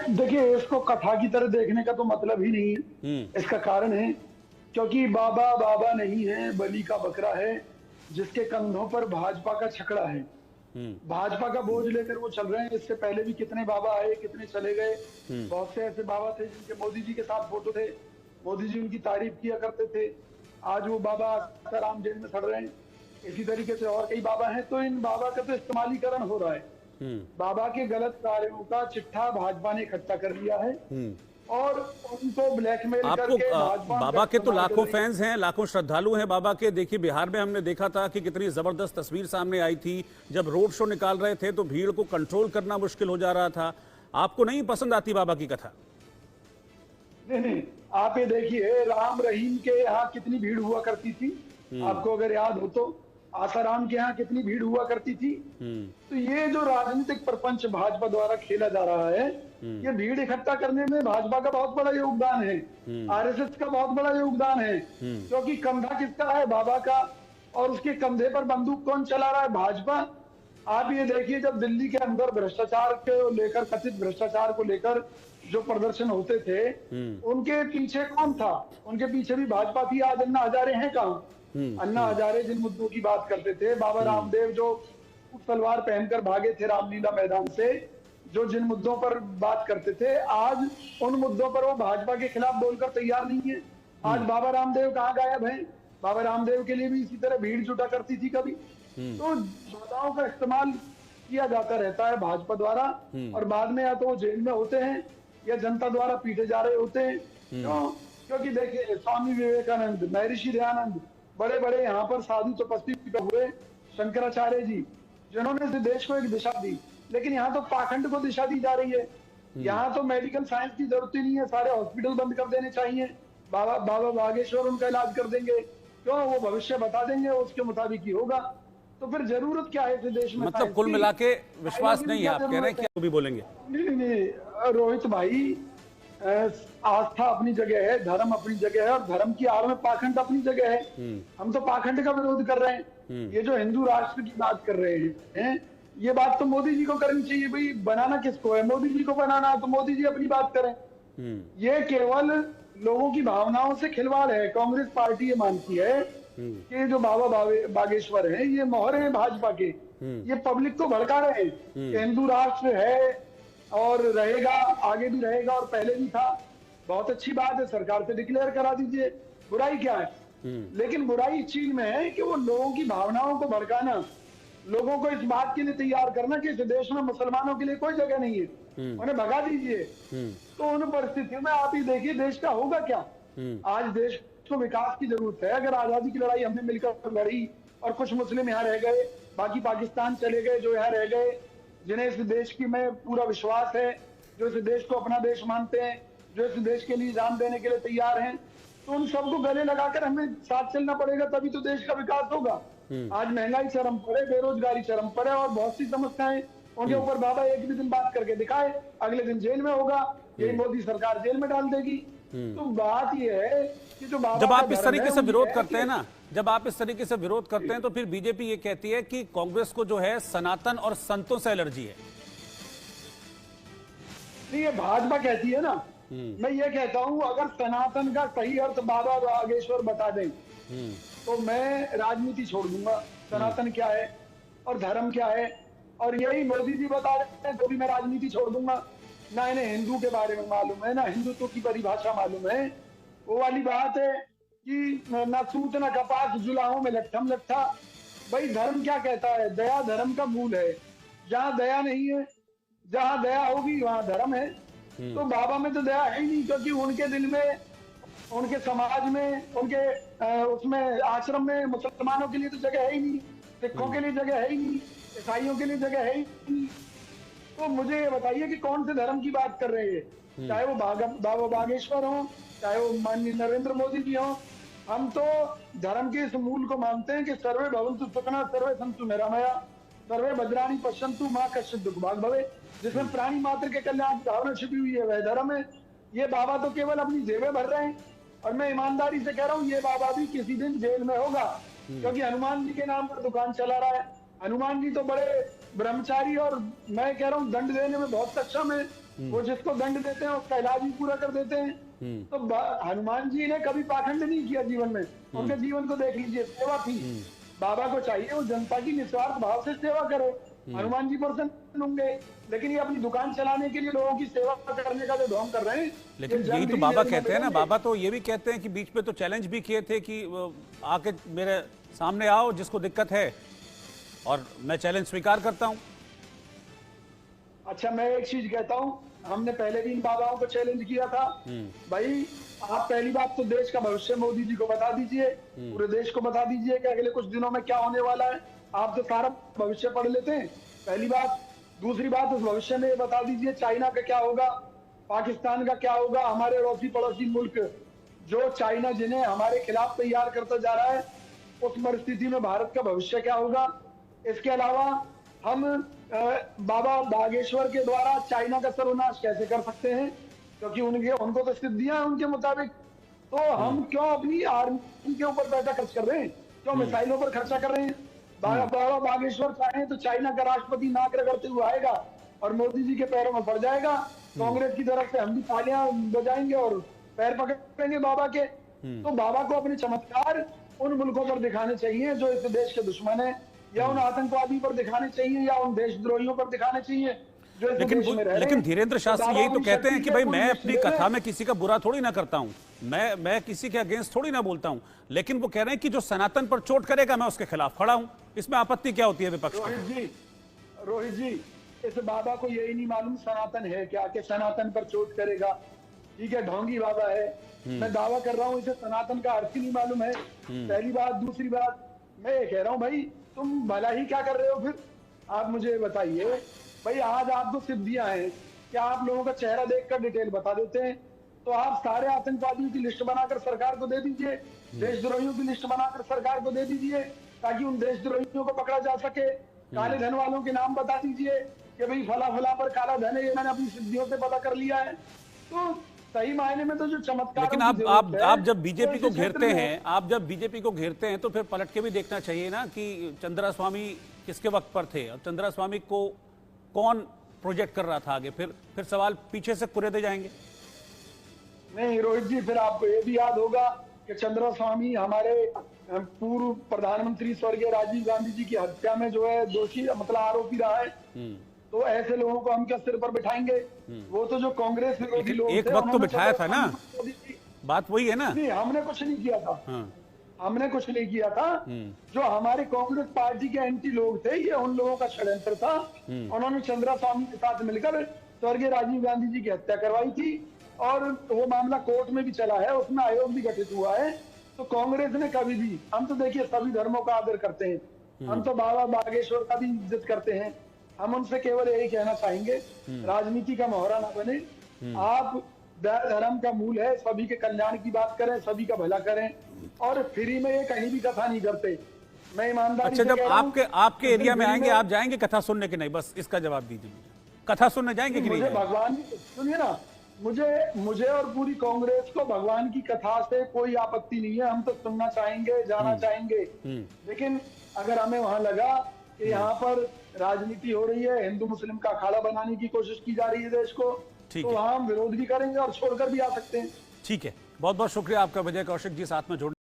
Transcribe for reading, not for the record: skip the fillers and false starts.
देखिए, इसको कथा की तरह देखने का तो मतलब ही नहीं है। इसका कारण है क्योंकि बाबा बाबा नहीं है, बलि का बकरा है, जिसके कंधों पर भाजपा का छकड़ा है। भाजपा का बोझ लेकर वो चल रहे हैं। इससे पहले भी कितने बाबा आए, कितने चले गए। बहुत से ऐसे बाबा थे जिनके मोदी जी के साथ फोटो थे, मोदी जी उनकी तारीफ किया करते थे। आज वो बाबा आसाराम जेल में सड़ रहे हैं। इसी तरीके से और कई बाबा हैं। तो इन बाबा का तो इस्तेमालीकरण हो रहा है। बाबा के गलत कार्यों का चिट्ठा भाजपा ने इकट्ठा कर लिया है और उनको ब्लैकमेल आपको करके भाजपा बाबा के तो इस्तेमाल कर लाखों रही है। फैंस हैं, लाखों श्रद्धालु हैं बाबा के। देखिए बिहार में हमने देखा था कि कितनी जबरदस्त तस्वीर सामने आई थी। जब रोड शो निकाल रहे थे तो भीड़ को कंट्रोल करना मुश्किल हो जा रहा था। आपको नहीं पसंद आती बाबा की कथा? नहीं, आप ये देखिए, राम रहीम के यहाँ कितनी भीड़ हुआ करती थी। आपको अगर याद हो तो आसाराम के यहाँ कितनी भीड़ हुआ करती थी। तो ये जो राजनीतिक प्रपंच भाजपा द्वारा खेला जा रहा है, ये भीड़ इकट्ठा करने में भाजपा का बहुत बड़ा योगदान है, आरएसएस का बहुत बड़ा योगदान है। क्योंकि कंधा किसका है? बाबा का। और उसके कंधे पर बंदूक कौन चला रहा है? भाजपा। आप ये देखिए, जब दिल्ली के अंदर भ्रष्टाचार को लेकर, कथित भ्रष्टाचार को लेकर जो प्रदर्शन होते थे, उनके पीछे कौन था? उनके पीछे भी भाजपा थी। आज अन्ना हजारे हैं कहाँ? अन्ना हजारे जिन मुद्दों की बात करते थे, बाबा रामदेव जो तलवार पहनकर भागे थे रामलीला मैदान से, जो जिन मुद्दों पर बात करते थे, आज उन मुद्दों पर वो भाजपा के खिलाफ बोलकर तैयार नहीं है। आज बाबा रामदेव कहाँ गायब हैं? बाबा रामदेव के लिए भी इसी तरह भीड़ जुटा करती थी कभी। तो बाबाओं का इस्तेमाल किया जाता रहता है भाजपा द्वारा, और बाद में या तो वो जेल में होते हैं या जनता द्वारा पीटे जा रहे होते हैं। क्योंकि देखिए, स्वामी विवेकानंद, महर्षि दयानंद, बड़े बड़े यहाँ पर साधु तपस्वी हुए, शंकराचार्य जी, जिन्होंने इस देश को एक दिशा दी। लेकिन यहाँ तो पाखंड को दिशा दी जा रही है। यहाँ तो मेडिकल साइंस की जरूरत ही नहीं है, सारे हॉस्पिटल बंद कर देने चाहिए। बाबा बागेश्वर उनका इलाज कर देंगे, क्यों? वो भविष्य बता देंगे, उसके मुताबिक ही होगा। तो फिर जरूरत क्या है इस देश में? मतलब कुल मिला के विश्वास नहीं है, आप कह रहे हैं कि भी बोलेंगे? नहीं, रोहित भाई, आस्था अपनी जगह है, धर्म अपनी जगह है, और धर्म की आड़ में पाखंड अपनी जगह है। हम तो पाखंड का विरोध कर रहे हैं। ये जो हिंदू राष्ट्र की बात कर रहे हैं, ये बात तो मोदी जी को करनी चाहिए। भाई, बनाना किसको है? मोदी जी को बनाना है, तो मोदी जी अपनी बात करें। ये केवल लोगों की भावनाओं से खिलवाड़ है। कांग्रेस पार्टी ये मानती है कि जो बाबा बागेश्वर हैं, ये मोहरे हैं भाजपा के। ये पब्लिक को भड़का रहे हैं कि हिंदू राष्ट्र है और रहेगा, आगे भी रहेगा, और पहले भी था। बहुत अच्छी बात है, सरकार से डिक्लेयर करा दीजिए, बुराई क्या है? लेकिन बुराई इस चीज में है कि वो लोगों की भावनाओं को भड़काना, लोगों को इस बात के लिए तैयार करना कि इस देश में मुसलमानों के लिए कोई जगह नहीं है, उन्हें भगा दीजिए। तो उन परिस्थितियों में आप ही देखिए, देश का होगा क्या? आज देश को विकास की जरूरत है। अगर आजादी की लड़ाई हमने मिलकर लड़ी और कुछ मुस्लिम यहाँ रह गए, बाकी पाकिस्तान चले गए, जो यहाँ रह गए, जिन्हें इस देश की में पूरा विश्वास है, जो इस देश को अपना देश मानते हैं, जो इस देश के लिए जान देने के लिए तैयार हैं, तो उन सबको गले लगाकर हमें साथ चलना पड़ेगा, तभी तो देश का विकास होगा। आज महंगाई चरम पर है, बेरोजगारी चरम पर है, और बहुत सी समस्याएं, उनके ऊपर बाबा एक भी दिन बात करके दिखाए, अगले दिन जेल में होगा, यही मोदी सरकार जेल में डाल देगी। तो बात यह है कि जो बाबा, जब आप इस तरीके से विरोध करते हैं ना, जब आप इस तरीके से विरोध करते हैं, तो फिर बीजेपी ये कहती है कि कांग्रेस को जो है सनातन और संतों से एलर्जी है। नहीं, ये भाजपा कहती है ना। मैं ये कहता हूं, अगर सनातन का सही अर्थ बाबा बागेश्वर बता दें तो मैं राजनीति छोड़ दूंगा। सनातन क्या है और धर्म क्या है, और यही मोदी जी बता देते हैं तो भी मैं राजनीति छोड़ दूंगा। ना इन्हें हिंदू के बारे में मालूम है, ना हिंदुत्व की परिभाषा मालूम है। वो वाली बात है कि न सूत न कपास जुलाहों में लट्ठम लट्ठा। भाई, धर्म क्या कहता है? दया धर्म का मूल है। जहाँ दया नहीं है, जहाँ दया होगी वहां धर्म है। तो बाबा में तो दया है ही नहीं, क्योंकि उनके दिल में, उनके समाज में, उनके उसमें आश्रम में मुसलमानों के लिए तो जगह है ही नहीं, सिखों के लिए जगह है ही नहीं, ईसाइयों के लिए जगह है ही नहीं। तो मुझे ये बताइए कि कौन से धर्म की बात कर रहे हैं? चाहे वो बाबा बागेश्वर हो, चाहे वो माननीय नरेंद्र मोदी जी हो। हम तो धर्म के इस मूल को मानते हैं कि सर्वे भवन्तु सुखिनः, सर्वे सन्तु निरामया, सर्वे भद्राणि पश्यन्तु मां कश्चित् दुःखभाग् भवेत्। जिसमें प्राणी मात्र के कल्याण की भावना छिपी हुई है, वह धर्म है। ये बाबा तो केवल अपनी जेबें भर रहे हैं, और मैं ईमानदारी से कह रहा हूँ, ये बाबा भी किसी दिन जेल में होगा, क्योंकि हनुमान जी के नाम पर दुकान चला रहा है। हनुमान जी तो बड़े ब्रह्मचारी, और मैं कह रहा हूँ दंड देने में बहुत सक्षम है। वो जिसको दंड देते हैं उसका इलाज भी पूरा कर देते हैं। तो हनुमान जी ने कभी पाखंड नहीं किया जीवन में, उनके जीवन को देख लीजिए, सेवा थी। बाबा को चाहिए वो जनता की निस्वार्थ भाव से सेवा करे, हनुमान जी प्रसन्न होंगे। लेकिन ये अपनी दुकान चलाने के लिए लोगों की सेवा करने का जो ढोंग कर रहे हैं, लेकिन यही तो बाबा कहते हैं ना, बाबा तो ये भी कहते हैं कि बीच में तो चैलेंज भी किए थे कि आके मेरे सामने आओ जिसको दिक्कत है, और मैं चैलेंज स्वीकार करता हूं। अच्छा, मैं एक चीज कहता हूं, हमने पहले भी इन बाबाओं को चैलेंज किया था। भाई आप पहली बात तो देश का भविष्य मोदी जी को बता दीजिए, पूरे देश को बता दीजिए कि अगले कुछ दिनों में क्या होने वाला है। आप तो सारा भविष्य पढ़ लेते हैं, पहली बात। दूसरी बात, उस भविष्य में बता दीजिए चाइना का क्या होगा, पाकिस्तान का क्या होगा, हमारे अड़ोसी पड़ोसी मुल्क जो चाइना जिन्हें हमारे खिलाफ तैयार करता जा रहा है, उस परिस्थिति में भारत का भविष्य क्या होगा। इसके अलावा हम बाबा बागेश्वर के द्वारा चाइना का सर्वनाश कैसे कर सकते हैं, क्योंकि उनको तो सिद्धियां हैं उनके मुताबिक। तो हम क्यों अपनी आर्मी के ऊपर पैसा खर्च कर रहे हैं, क्यों मिसाइलों पर खर्चा कर रहे हैं। बाबा बागेश्वर चाहे तो चाइना का राष्ट्रपति नाक रगड़ते हुए आएगा और मोदी जी के पैरों में पड़ जाएगा। कांग्रेस की तरफ से हम भी तालियां बजाएंगे और पैर पकड़ेंगे बाबा के। तो बाबा को अपने चमत्कार उन मुल्कों पर दिखाने चाहिए जो इस देश के दुश्मन है, या उन आतंकवादी पर दिखाने चाहिए, या उन देशद्रोहियों पर दिखाने चाहिए जो इस देश में रह रहे हैं। लेकिन धीरेन्द्र शास्त्री यही तो कहते हैं कि भाई मैं अपनी कथा में किसी का बुरा थोड़ी ना करता हूं, मैं किसी के अगेंस्ट थोड़ी ना बोलता हूं, लेकिन वो कह रहे हैं कि जो सनातन पर चोट करेगा मैं उसके खिलाफ खड़ा हूं। इसमें आपत्ति क्या होती है विपक्ष की? रोहित जी, इस बाबा को यही नहीं मालूम सनातन है क्या, कि सनातन पर चोट करेगा। ठीक है, ढोंगी बाबा है, मैं दावा कर रहा हूँ इसे सनातन का अर्थ ही नहीं मालूम है, पहली बात। दूसरी बात, मैं ये कह रहा हूँ भाई तुम भला ही क्या कर रहे हो फिर, आप मुझे बताइए। भाई आज आपको सिद्धियां हैं, क्या आप लोगों का चेहरा देखकर डिटेल बता देते हैं? तो आप सारे आतंकवादियों की लिस्ट बनाकर सरकार को दे दीजिए, देशद्रोहियों की लिस्ट बनाकर सरकार को दे दीजिए, ताकि उन देशद्रोहियों को पकड़ा जा सके। काले धन वालों के नाम बता दीजिए कि भाई फला फला पर काला धन है, ये मैंने अपनी सिद्धियों से पता कर लिया है। तो सही मायने में तो जो चमत्कार, लेकिन आप जब बीजेपी को घेरते हैं, आप जब बीजेपी को घेरते हैं तो फिर पलट के भी देखना चाहिए ना कि चंद्रा स्वामी किसके वक्त पर थे और चंद्रा स्वामी को कौन प्रोजेक्ट कर रहा था आगे। फिर सवाल पीछे से कुरेदे जाएंगे। नहीं रोहित जी, फिर आपको ये भी याद होगा कि चंद्रा स्वामी हमारे पूर्व प्रधानमंत्री स्वर्गीय राजीव गांधी जी की हत्या में जो है दोषी, मतलब आरोपी रहा है। तो ऐसे लोगों को हम क्या सिर पर बिठाएंगे? वो तो जो कांग्रेस विरोधी लोग एक वक्त तो बिठाया था ना, बात वही है ना। नहीं, हमने कुछ नहीं किया था। हमने कुछ नहीं किया था। जो हमारे कांग्रेस पार्टी के एंटी लोग थे, ये उन लोगों का षड्यंत्र था। उन्होंने चंद्रा स्वामी के साथ मिलकर स्वर्गीय राजीव गांधी जी की हत्या करवाई थी, और वो मामला कोर्ट में भी चला है, उसमें आयोग भी गठित हुआ है। तो कांग्रेस ने कभी भी, हम तो देखिए सभी धर्मों का आदर करते हैं, हम तो बाबा बागेश्वर का भी इज्जत करते हैं। हम उनसे केवल यही कहना चाहेंगे, राजनीति का मोहरा ना बने। आप धर्म का मूल है, सभी के कल्याण की बात करें, सभी का भला करें, और फ्री में ये कहीं भी कथा नहीं करते। मैं ईमानदारी से कह रहा हूं। अच्छा, जब आपके एरिया में आएंगे, आप जाएंगे कथा सुनने के? नहीं, बस इसका जवाब दीजिए। कथा सुनने जाएंगे कि नहीं? मुझे भगवान, सुनिए ना, मुझे और पूरी कांग्रेस को भगवान की कथा से कोई आपत्ति नहीं है। हम तो सुनना चाहेंगे, जाना चाहेंगे। लेकिन अगर हमें वहां लगा कि यहाँ पर राजनीति हो रही है, हिंदू मुस्लिम का अखाड़ा बनाने की कोशिश की जा रही है देश को, तो वहां हम विरोध भी करेंगे और छोड़कर भी आ सकते हैं। ठीक है, बहुत बहुत शुक्रिया आपका विजय कौशिक जी, साथ में जुड़ने